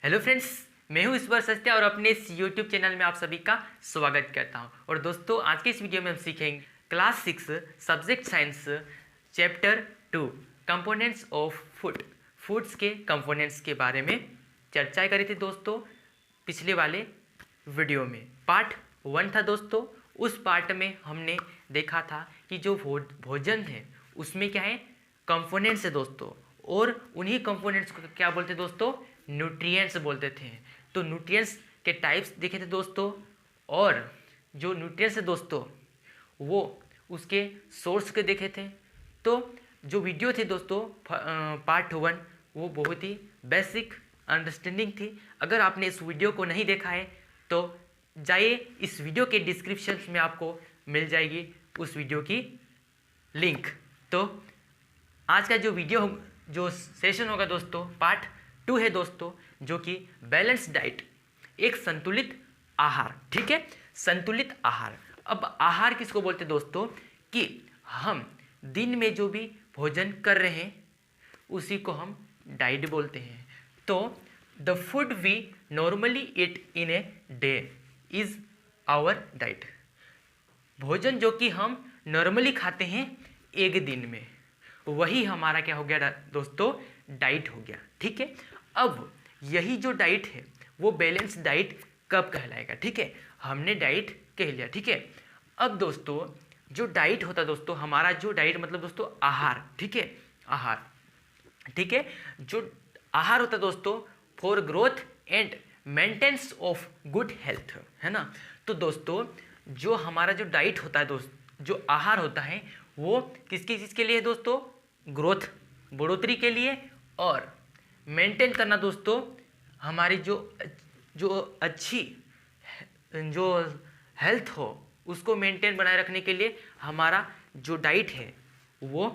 Hello friends, मैं हूं ईश्वर सत्या और अपने इस यूट्यूब चैनल में आप सभी का स्वागत करता हूं। और दोस्तों, आज के इस वीडियो में हम सीखेंगे class 6 subject science chapter 2 components of food. Foods के कंपोनेंट्स के बारे में चर्चा करी थी दोस्तों पिछले वाले वीडियो में। पार्ट 1 था दोस्तों। उस पार्ट में हमने देखा था कि जो भोजन है उसमें क्या है, कंपोनेंट्स है दोस्तों, और उन्हीं कंपोनेंट्स को क्या बोलते हैं दोस्तों, न्यूट्रिएंट्स बोलते थे। तो न्यूट्रिएंट्स के टाइप्स देखे थे दोस्तों, और जो न्यूट्रिएंट्स है दोस्तों वो उसके सोर्स के देखे थे। तो जो वीडियो थे दोस्तों पार्ट 1 वो बहुत ही बेसिक अंडरस्टैंडिंग थी। अगर आपने इस वीडियो को नहीं देखा है तो जाइए, इस वीडियो के डिस्क्रिप्शन में आपको मिल जाएगी उस वीडियो की लिंक। तो आज का जो सेशन होगा दोस्तों पार्ट 2 है दोस्तों, जो कि बैलेंस डाइट, एक संतुलित आहार। ठीक है, संतुलित आहार। अब आहार किसको बोलते हैं दोस्तों, कि हम दिन में जो भी भोजन कर रहे हैं उसी को हम डाइट बोलते हैं। तो the food we normally eat in a day is our diet. भोजन जो कि हम नॉर्मली खाते हैं एक दिन में, वही हमारा क्या हो गया दोस्तों, डाइट हो गया। ठीक है, अब यही जो डाइट है वो बैलेंस डाइट कब कहलाएगा। ठीक है, हमने डाइट कह लिया। ठीक है, अब दोस्तों जो डाइट होता है दोस्तों, हमारा जो डाइट मतलब दोस्तों आहार। ठीक है, आहार। ठीक है, जो आहार होता है दोस्तों for growth and maintenance of good health, है ना। तो दोस्तों जो हमारा जो डाइट होता है जो आहार होता है वो किसकी चीज़ के लिए है दोस्तों, ग्रोथ, बढ़ोतरी के लिए, और मेंटेन करना दोस्तों हमारी जो अच्छी जो हेल्थ हो उसको मेंटेन बनाए रखने के लिए हमारा जो डाइट है वो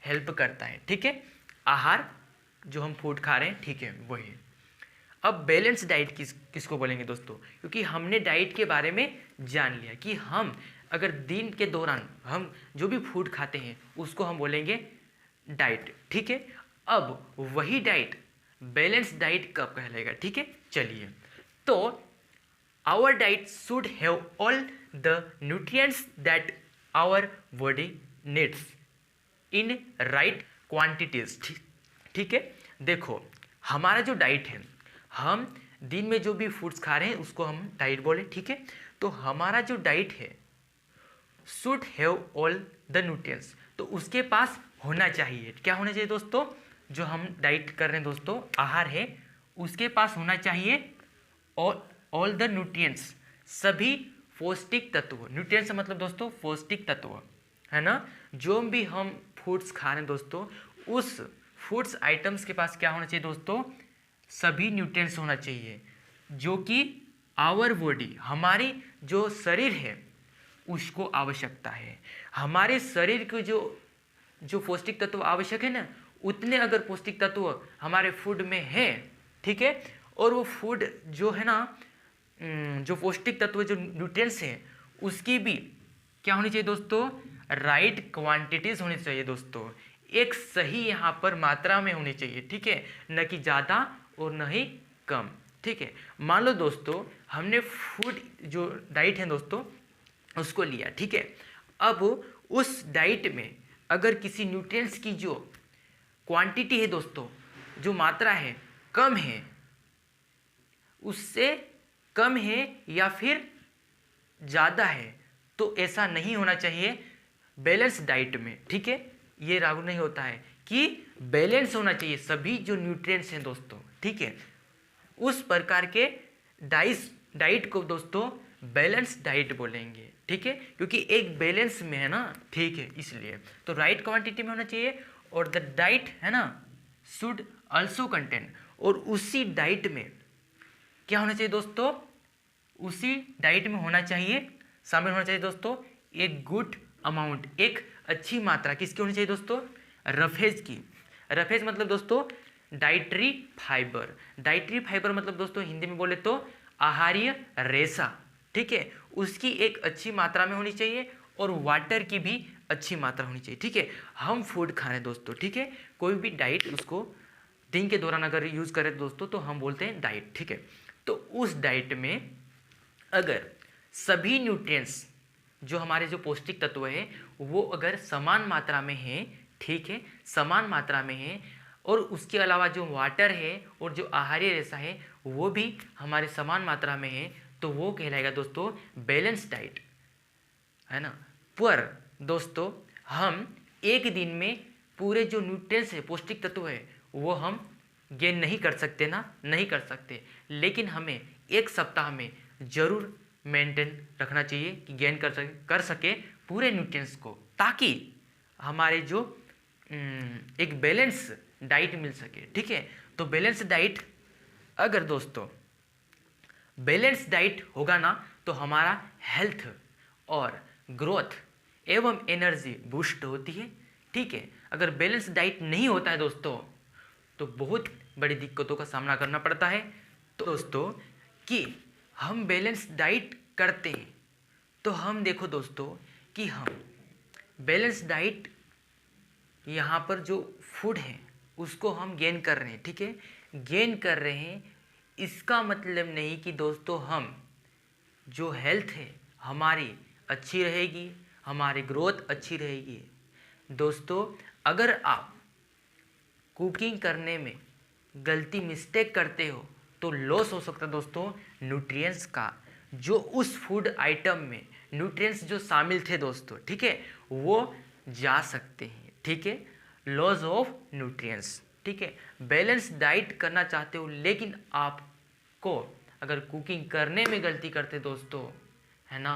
हेल्प करता है। ठीक है, आहार जो हम फूड खा रहे हैं, ठीक है, वही। अब बैलेंस डाइट किसको बोलेंगे दोस्तों, क्योंकि हमने डाइट के बारे में जान लिया कि हम अगर दिन के दौरान हम जो भी फूड खाते हैं उसको हम बोलेंगे डाइट। ठीक है, अब वही डाइट बैलेंस डाइट कब कहलाएगा। ठीक है, चलिए। तो our diet should have all the nutrients that our body needs in right quantities. ठीक है, देखो हमारा जो डाइट है, हम दिन में जो भी फूड्स खा रहे हैं उसको हम डाइट बोले। ठीक है, तो हमारा जो डाइट है should have all the nutrients, तो उसके पास होना चाहिए, क्या होना चाहिए दोस्तों, जो हम डाइट कर रहे हैं दोस्तों, आहार है, उसके पास होना चाहिए ऑल द न्यूट्रिएंट्स, सभी पौष्टिक तत्व। न्यूट्रिएंट्स मतलब दोस्तों पौष्टिक तत्व, है ना। जो भी हम फूड्स खा रहे हैं दोस्तों, उस फूड्स आइटम्स के पास क्या होना चाहिए दोस्तों, सभी न्यूट्रिएंट्स होना चाहिए जो कि आवर बॉडी, हमारी जो शरीर है उसको आवश्यकता है। हमारे शरीर को जो पौष्टिक तत्व आवश्यक है ना, उतने अगर पौष्टिक तत्व हमारे फूड में है, ठीक है, और वो फूड जो है ना, जो पौष्टिक तत्व जो न्यूट्रिएंट्स हैं उसकी भी क्या होनी चाहिए दोस्तों, राइट क्वांटिटीज होनी चाहिए दोस्तों, एक सही यहाँ पर मात्रा में होनी चाहिए। ठीक है, न कि ज़्यादा और न ही कम। ठीक है, मान लो दोस्तों हमने फूड जो डाइट है दोस्तों उसको लिया। ठीक है, अब उस डाइट में अगर किसी न्यूट्रिएंट्स की जो क्वांटिटी है दोस्तों, जो मात्रा है, कम है, उससे कम है या फिर ज़्यादा है, तो ऐसा नहीं होना चाहिए बैलेंस डाइट में। ठीक है, ये लागू नहीं होता है कि बैलेंस होना चाहिए सभी जो न्यूट्रिएंट्स हैं दोस्तों। ठीक है, उस प्रकार के डाइट को दोस्तों बैलेंस डाइट बोलेंगे। ठीक है, क्योंकि एक बैलेंस में है ना, ठीक है, इसलिए तो राइट क्वांटिटी में होना चाहिए, और द डाइट है ना शुड आल्सो कंटेन, और उसी डाइट में क्या होना चाहिए दोस्तों, उसी डाइट में होना चाहिए, शामिल होना चाहिए दोस्तों एक गुड अमाउंट, एक अच्छी मात्रा किसकी होनी चाहिए दोस्तों, रफेज की। रफेज मतलब दोस्तों डाइटरी फाइबर। डाइटरी फाइबर मतलब दोस्तों हिंदी में बोले तो आहार्य रेशा। ठीक है, उसकी एक अच्छी मात्रा में होनी चाहिए, और वाटर की भी अच्छी मात्रा होनी चाहिए। ठीक है, हम फूड खा रहे हैं दोस्तों, ठीक है, कोई भी डाइट उसको फास्टिंग के दौरान अगर यूज़ करें दोस्तों तो हम बोलते हैं डाइट, ठीक है। तो उस डाइट में अगर सभी न्यूट्रिएंट्स जो हमारे जो पौष्टिक तत्व है वो अगर समान मात्रा में है, ठीक है, समान मात्रा में है, और उसके अलावा जो वाटर है और जो आहारीय रेशा है वो भी हमारे समान मात्रा में है, तो वो कहलाएगा दोस्तों बैलेंस डाइट, है ना। पर दोस्तों हम एक दिन में पूरे जो न्यूट्रिएंट्स है, पौष्टिक तत्व है, वो हम गेन नहीं कर सकते ना, नहीं कर सकते, लेकिन हमें एक सप्ताह में जरूर मेंटेन रखना चाहिए कि गेन कर सके पूरे न्यूट्रिएंट्स को, ताकि हमारे जो एक बैलेंस डाइट मिल सके, ठीक है। तो बैलेंस डाइट, अगर दोस्तों बैलेंस डाइट होगा ना तो हमारा हेल्थ और ग्रोथ एवं एनर्जी बूस्ट होती है, ठीक है। अगर बैलेंस डाइट नहीं होता है दोस्तों तो बहुत बड़ी दिक्कतों का सामना करना पड़ता है। तो दोस्तों कि हम बैलेंस डाइट करते हैं तो हम देखो दोस्तों कि हम बैलेंस डाइट यहाँ पर जो फूड है उसको हम गेन कर रहे हैं, ठीक है, गेन कर रहे हैं। इसका मतलब नहीं कि दोस्तों हम जो हेल्थ है हमारी अच्छी रहेगी, हमारी ग्रोथ अच्छी रहेगी। दोस्तों अगर आप कुकिंग करने में गलती मिस्टेक करते हो तो लॉस हो सकता है दोस्तों न्यूट्रिएंट्स का, जो उस फूड आइटम में न्यूट्रिएंट्स जो शामिल थे दोस्तों, ठीक है, वो जा सकते हैं, ठीक है, लॉस ऑफ न्यूट्रिएंट्स, ठीक है। बैलेंस डाइट करना चाहते हो लेकिन आपको अगर कुकिंग करने में गलती करते दोस्तों, है ना,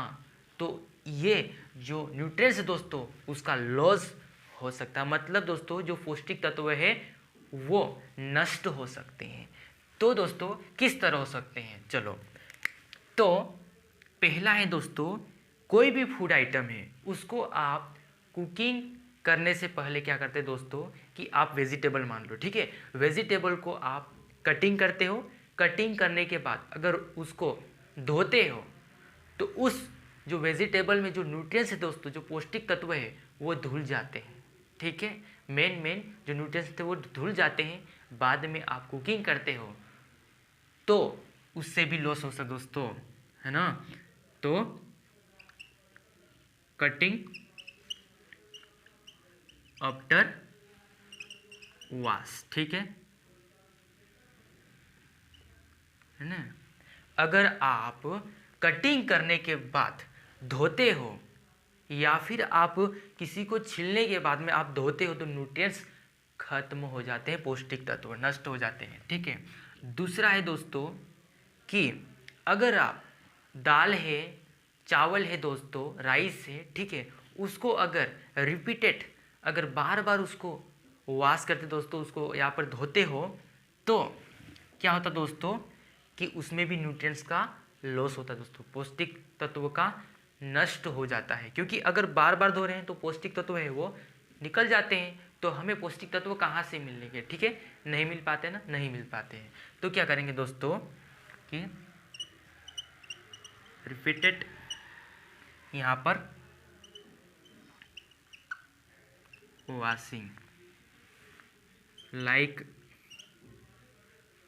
तो ये जो न्यूट्रिएंट्स है दोस्तों उसका लॉस हो सकता है। मतलब दोस्तों जो पौष्टिक तत्व है वो नष्ट हो सकते हैं। तो दोस्तों किस तरह हो सकते हैं, चलो, तो पहला है दोस्तों, कोई भी फूड आइटम है उसको आप कुकिंग करने से पहले क्या करते हैं दोस्तों कि आप वेजिटेबल मान लो, ठीक है, वेजिटेबल को आप कटिंग करते हो, कटिंग करने के बाद अगर उसको धोते हो तो उस जो वेजिटेबल में जो न्यूट्रिएंट्स है दोस्तों, जो पौष्टिक तत्व है वो धुल जाते हैं, ठीक है, मेन जो न्यूट्रिएंट्स थे वो धुल जाते हैं। बाद में आप कुकिंग करते हो तो उससे भी लॉस हो सकता है दोस्तों, है ना। तो कटिंग आफ्टर वॉश, ठीक है ना। अगर आप कटिंग करने के बाद धोते हो या फिर आप किसी को छीलने के बाद में आप धोते हो तो न्यूट्रिएंट्स खत्म हो जाते हैं, पौष्टिक तत्व नष्ट हो जाते हैं, ठीक है। दूसरा है दोस्तों कि अगर आप दाल है, चावल है दोस्तों, राइस है, ठीक है, उसको अगर रिपीटेड अगर बार बार उसको वॉश करते दोस्तों, उसको यहाँ पर धोते हो तो क्या होता दोस्तों कि उसमें भी न्यूट्रिएंट्स का लॉस होता है दोस्तों, पौष्टिक तत्व का नष्ट हो जाता है। क्योंकि अगर बार बार धो रहे हैं तो पौष्टिक तत्व है वो निकल जाते हैं, तो हमें पौष्टिक तत्व कहाँ से मिलेंगे, ठीक है, नहीं मिल पाते ना, नहीं मिल पाते हैं। तो क्या करेंगे दोस्तों कि रिपीटेड यहाँ पर वॉशिंग, लाइक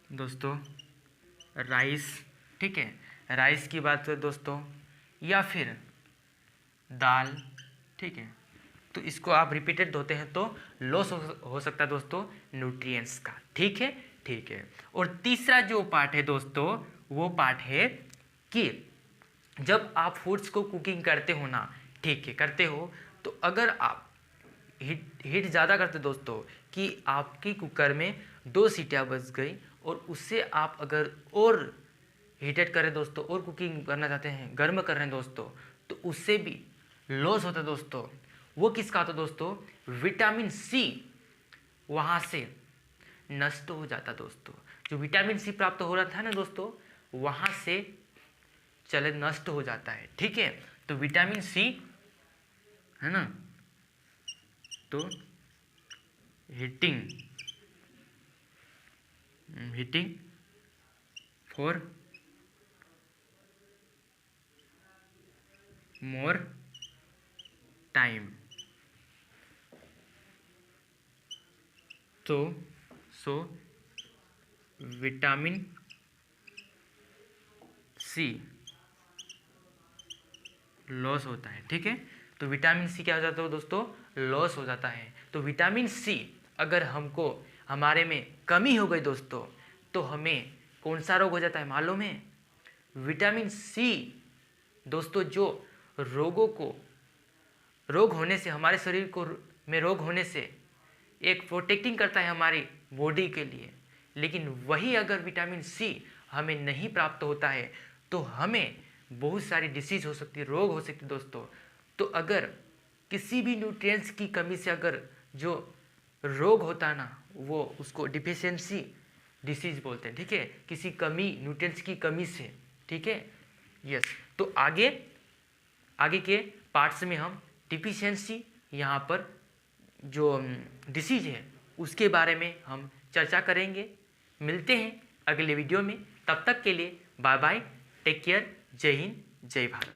दोस्तों राइस, ठीक है, राइस की बात करें दोस्तों, या फिर दाल, ठीक है, तो इसको आप रिपीटेड धोते हैं तो लॉस हो सकता है दोस्तों न्यूट्रिएंट्स का, ठीक है, ठीक है। और तीसरा जो पार्ट है दोस्तों वो पार्ट है कि जब आप फूड्स को कुकिंग करते हो ना, ठीक है, करते हो, तो अगर आप हीट ज़्यादा करते दोस्तों कि आपकी कुकर में 2 सीटियाँ बज गई और उससे आप अगर और हीटेड करें दोस्तों और कुकिंग करना चाहते हैं, गर्म कर रहे हैं दोस्तों, तो उससे भी लॉस होता है दोस्तों। वो किसका होता है दोस्तों, विटामिन सी वहाँ से नष्ट हो जाता दोस्तों, जो विटामिन सी प्राप्त हो रहा था ना दोस्तों वहाँ से चले नष्ट हो जाता है, ठीक है। तो विटामिन सी, है ना, तो हीटिंग फॉर मोर टाइम, तो सो विटामिन सी लॉस होता है। ठीक है, तो विटामिन सी क्या हो जाता है दोस्तों, लॉस हो जाता है। तो विटामिन सी अगर हमको हमारे में कमी हो गई दोस्तों, तो हमें कौन सा रोग हो जाता है मालूम है? विटामिन सी दोस्तों जो रोग होने से, हमारे शरीर को में रोग होने से एक प्रोटेक्टिंग करता है हमारी बॉडी के लिए। लेकिन वही अगर विटामिन सी हमें नहीं प्राप्त होता है तो हमें बहुत सारी डिसीज हो सकती है, रोग हो सकती है दोस्तों। तो अगर किसी भी न्यूट्रिएंट्स की कमी से अगर जो रोग होता है ना, वो उसको डिफिशियंसी डिसीज बोलते हैं। ठीक है, किसी कमी, न्यूट्रिएंट्स की कमी से। ठीक है, यस। तो आगे के पार्ट्स में हम डिफिशियंसी, यहाँ पर जो डिसीज है उसके बारे में हम चर्चा करेंगे। मिलते हैं अगले वीडियो में, तब तक के लिए बाय बाय, टेक केयर, जय हिंद, जय भारत।